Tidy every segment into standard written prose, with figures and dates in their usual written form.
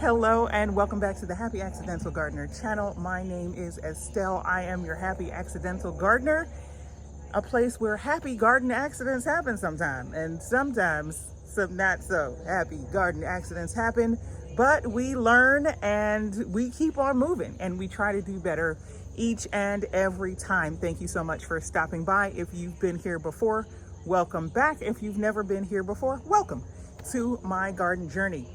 Hello and welcome back to the Happy Accidental Gardener channel. My name is Estelle. I am your Happy Accidental Gardener, a place where happy garden accidents happen sometime, and sometimes some not so happy garden accidents happen, but we learn and we keep on moving and we try to do better each and every time. Thank you so much for stopping by. If you've been here before, welcome back. If you've never been here before, welcome to my garden journey.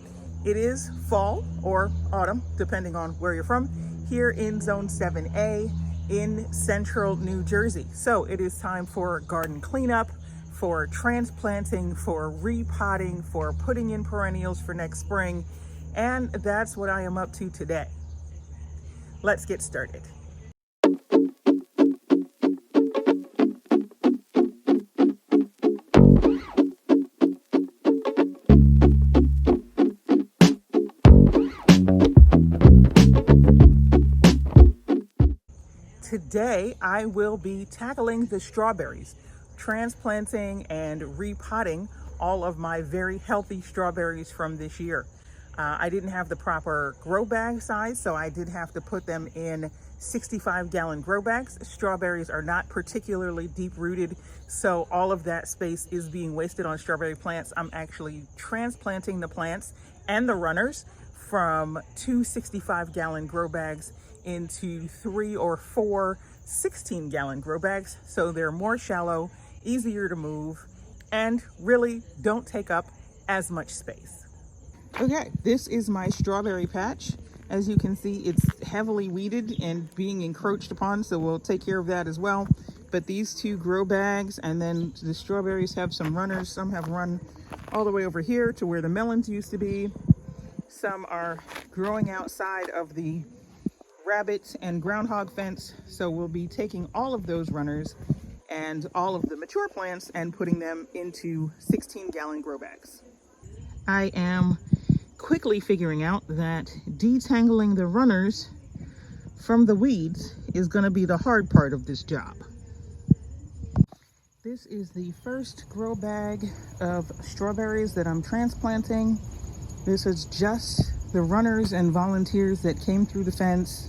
It is fall or autumn, depending on where you're from, here in Zone 7A in central New Jersey. So it is time for garden cleanup, for transplanting, for repotting, for putting in perennials for next spring. And that's what I am up to today. Let's get started. Today, I will be tackling the strawberries, transplanting and repotting all of my very healthy strawberries from this year. I didn't have the proper grow bag size, so I did have to put them in 65-gallon grow bags. Strawberries are not particularly deep-rooted, so all of that space is being wasted on strawberry plants. I'm actually transplanting the plants and the runners from 2 65-gallon grow bags into 3 or 4 16-gallon grow bags, so they're more shallow, easier to move, and really don't take up as much space. Okay, this is my strawberry patch. As you can see, it's heavily weeded and being encroached upon, so we'll take care of that as well. But these 2 grow bags, and then the strawberries have some runners. Some have run all the way over here to where the melons used to be. Some are growing outside of the rabbit and groundhog fence, so we'll be taking all of those runners and all of the mature plants and putting them into 16-gallon grow bags. I am quickly figuring out that detangling the runners from the weeds is going to be the hard part of this job. This is the first grow bag of strawberries that I'm transplanting. This is just the runners and volunteers that came through the fence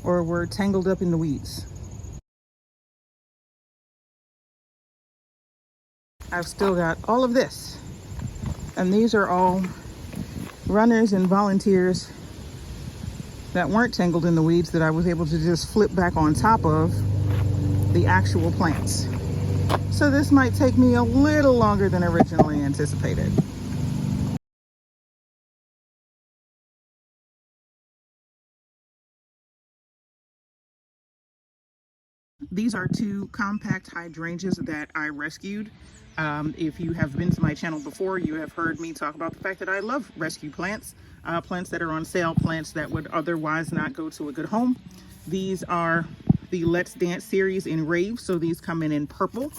or were tangled up in the weeds. I've still got all of this, and these are all runners and volunteers that weren't tangled in the weeds that I was able to just flip back on top of the actual plants. So this might take me a little longer than originally anticipated. These are 2 compact hydrangeas that I rescued. If you have been to my channel before, you have heard me talk about the fact that I love rescue plants, plants that are on sale, plants that would otherwise not go to a good home. These are the Let's Dance series in rave, so these come in purple.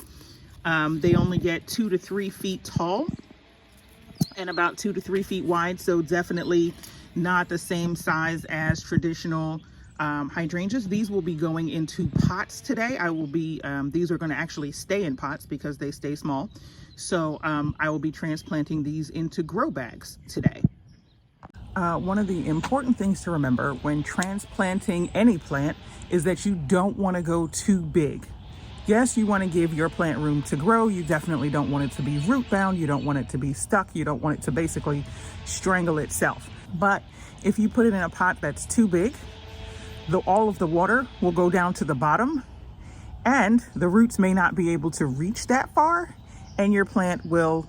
They only get 2 to 3 feet tall and about 2 to 3 feet wide, so definitely not the same size as traditional hydrangeas. These will be going into pots today. I will be these are going to actually stay in pots because they stay small, so I will be transplanting these into grow bags today. One of the important things to remember when transplanting any plant is that you don't want to go too big. Yes, you want to give your plant room to grow. You definitely don't want it to be root bound. You don't want it to be stuck. You don't want it to basically strangle itself. But if you put it in a pot that's too big, all of the water will go down to the bottom and the roots may not be able to reach that far, and your plant will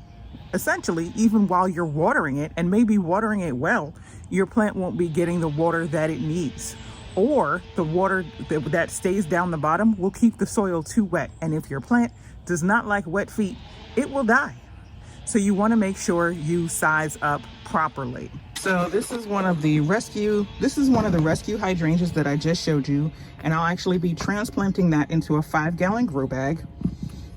essentially, even while you're watering it, and maybe watering it well, your plant won't be getting the water that it needs, or the water that stays down the bottom will keep the soil too wet, and if your plant does not like wet feet, it will die. So you want to make sure you size up properly. So this is one of the rescue hydrangeas that I just showed you, and I'll actually be transplanting that into a 5-gallon grow bag.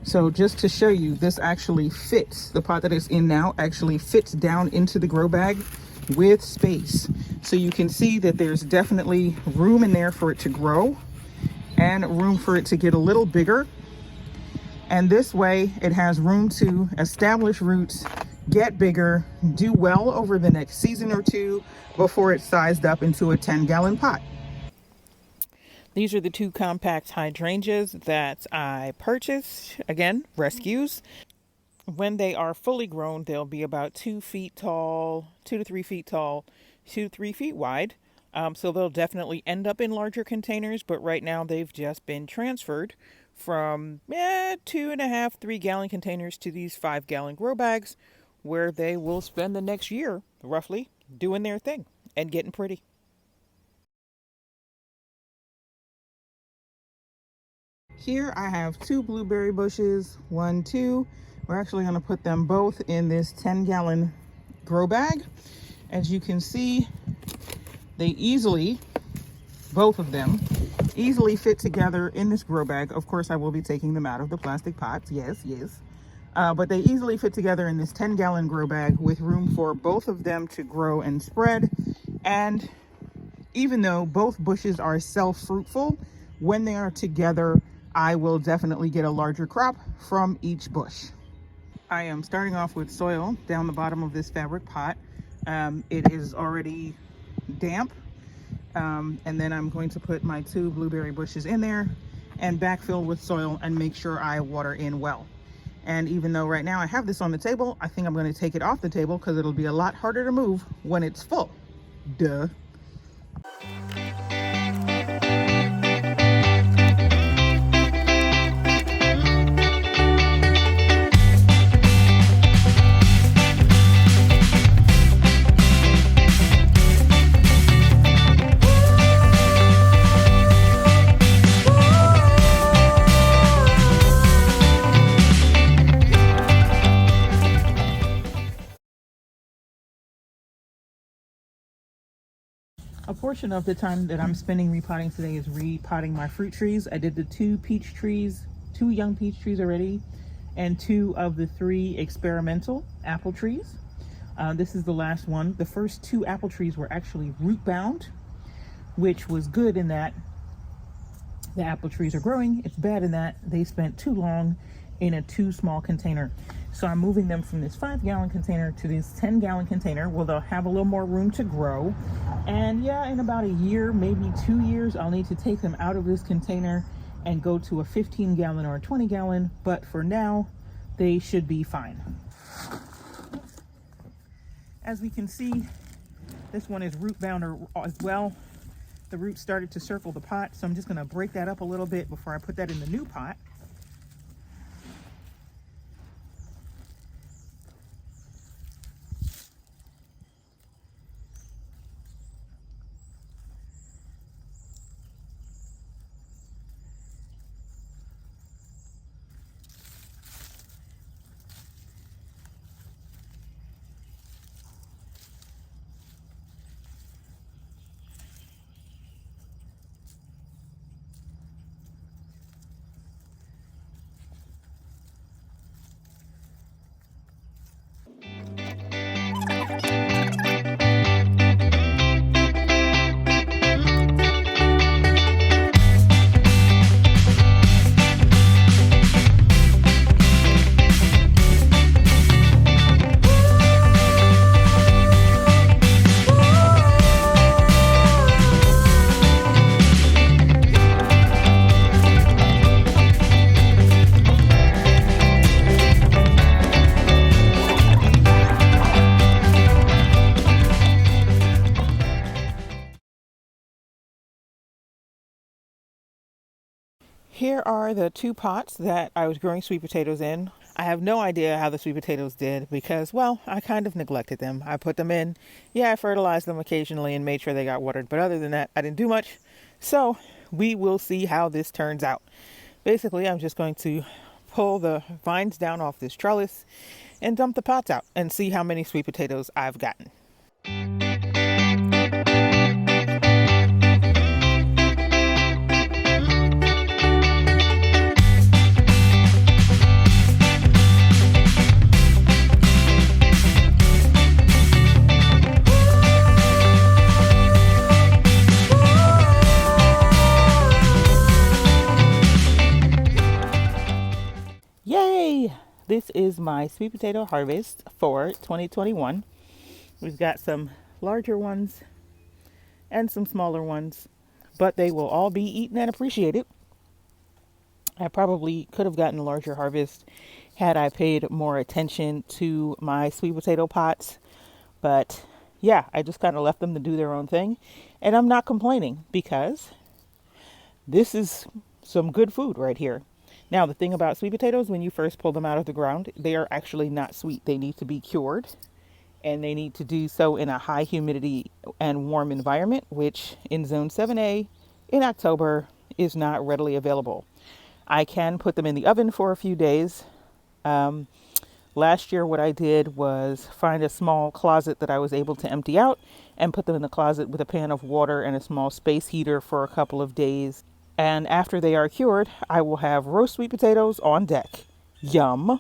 So just to show you, this actually fits, the pot that it's in now actually fits down into the grow bag with space. So you can see that there's definitely room in there for it to grow and room for it to get a little bigger. And this way it has room to establish roots get bigger, do well over the next season or two before it's sized up into a 10-gallon pot. These are the two compact hydrangeas that I purchased. Again, rescues. When they are fully grown, they'll be about 2 feet tall, 2 to 3 feet tall, 2 to 3 feet wide. So they'll definitely end up in larger containers, but right now they've just been transferred from 2.5, 3-gallon containers to these 5-gallon grow bags, where they will spend the next year, roughly, doing their thing and getting pretty. Here I have 2 blueberry bushes, 1, 2. We're actually going to put them both in this 10-gallon grow bag. As you can see, they easily, both of them, easily fit together in this grow bag. Of course, I will be taking them out of the plastic pots. Yes. But they easily fit together in this 10-gallon grow bag with room for both of them to grow and spread. And even though both bushes are self-fruitful, when they are together, I will definitely get a larger crop from each bush. I am starting off with soil down the bottom of this fabric pot. It is already damp. And then I'm going to put my 2 blueberry bushes in there and backfill with soil and make sure I water in well. And even though right now I have this on the table, I think I'm going to take it off the table because it'll be a lot harder to move when it's full. Duh. A portion of the time that I'm spending repotting today is repotting my fruit trees. I did the 2 peach trees, 2 young peach trees already, and 2 of the 3 experimental apple trees. This is the last one. The first 2 apple trees were actually root bound, which was good in that the apple trees are growing. It's bad in that they spent too long in a too small container. So I'm moving them from this 5-gallon container to this 10-gallon container where they'll have a little more room to grow. And yeah, in about a year, maybe 2 years, I'll need to take them out of this container and go to a 15-gallon or a 20-gallon. But for now, they should be fine. As we can see, this one is root bound as well. The roots started to circle the pot, so I'm just going to break that up a little bit before I put that in the new pot. Here are the 2 pots that I was growing sweet potatoes in. I have no idea how the sweet potatoes did because, well, I kind of neglected them. I put them in. Yeah, I fertilized them occasionally and made sure they got watered. But other than that, I didn't do much. So we will see how this turns out. Basically, I'm just going to pull the vines down off this trellis and dump the pots out and see how many sweet potatoes I've gotten. this is my sweet potato harvest for 2021. We've got some larger ones and some smaller ones, but they will all be eaten and appreciated. I probably could have gotten a larger harvest had I paid more attention to my sweet potato pots, but yeah, I just kind of left them to do their own thing, and I'm not complaining because this is some good food right here. Now, the thing about sweet potatoes, when you first pull them out of the ground, they are actually not sweet. They need to be cured, and they need to do so in a high humidity and warm environment, which in Zone 7A in October is not readily available. I can put them in the oven for a few days. Last year, what I did was find a small closet that I was able to empty out and put them in the closet with a pan of water and a small space heater for a couple of days. And after they are cured, I will have roast sweet potatoes on deck. Yum.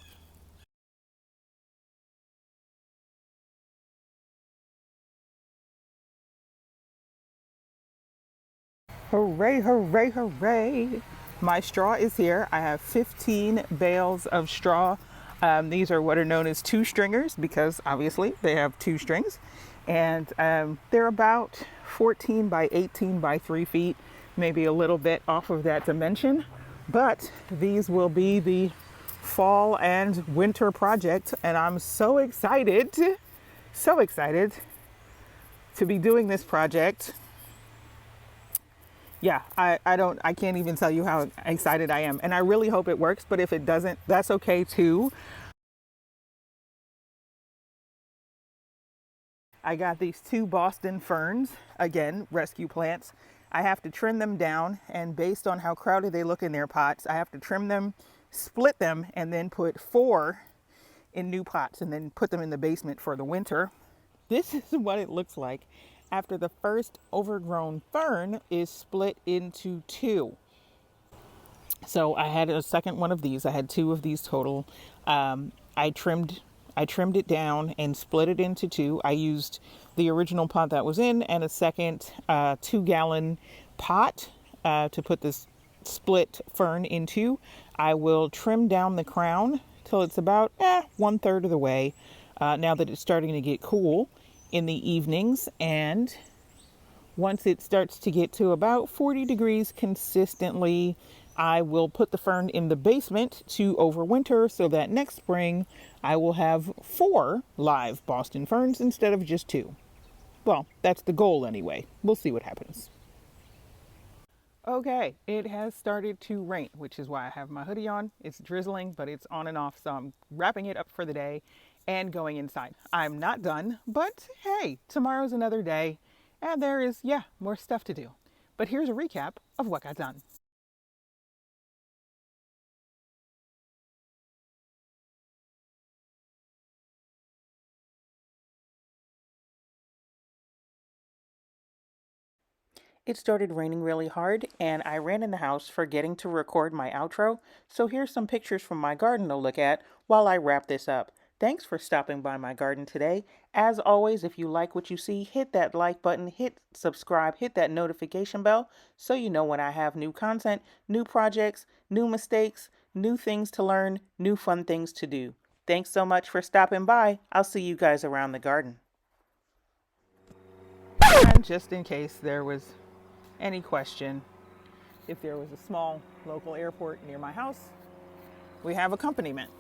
Hooray, hooray, hooray. My straw is here. I have 15 bales of straw. These are what are known as two stringers because obviously they have two strings. And they're about 14 by 18 by 3 feet, maybe a little bit off of that dimension. But these will be the fall and winter project. And I'm so excited to be doing this project. Yeah, I can't even tell you how excited I am. And I really hope it works, but if it doesn't, that's okay too. I got these two Boston ferns, again, rescue plants. I have to trim them down, and based on how crowded they look in their pots, I have to trim them, split them, and then put 4 in new pots and then put them in the basement for the winter. This is what it looks like after the first overgrown fern is split into 2. So I had a second one of these. I had 2 of these total. I trimmed it down and split it into 2. I used the original pot that was in and a second 2-gallon pot to put this split fern into. I will trim down the crown till it's about 1/3 of the way. Now that it's starting to get cool in the evenings, and once it starts to get to about 40 degrees consistently, I will put the fern in the basement to overwinter so that next spring I will have 4 live Boston ferns instead of just 2. Well, that's the goal anyway. We'll see what happens. Okay, it has started to rain, which is why I have my hoodie on. It's drizzling, but it's on and off, so I'm wrapping it up for the day and going inside. I'm not done, but hey, tomorrow's another day, and there is, more stuff to do. But here's a recap of what got done. It started raining really hard, and I ran in the house forgetting to record my outro, so here's some pictures from my garden to look at while I wrap this up. Thanks for stopping by my garden today. As always, if you like what you see, hit that like button, hit subscribe, hit that notification bell so you know when I have new content, new projects, new mistakes, new things to learn, new fun things to do. Thanks so much for stopping by. I'll see you guys around the garden. And just in case there was any question, if there was a small local airport near my house, we have accompaniment.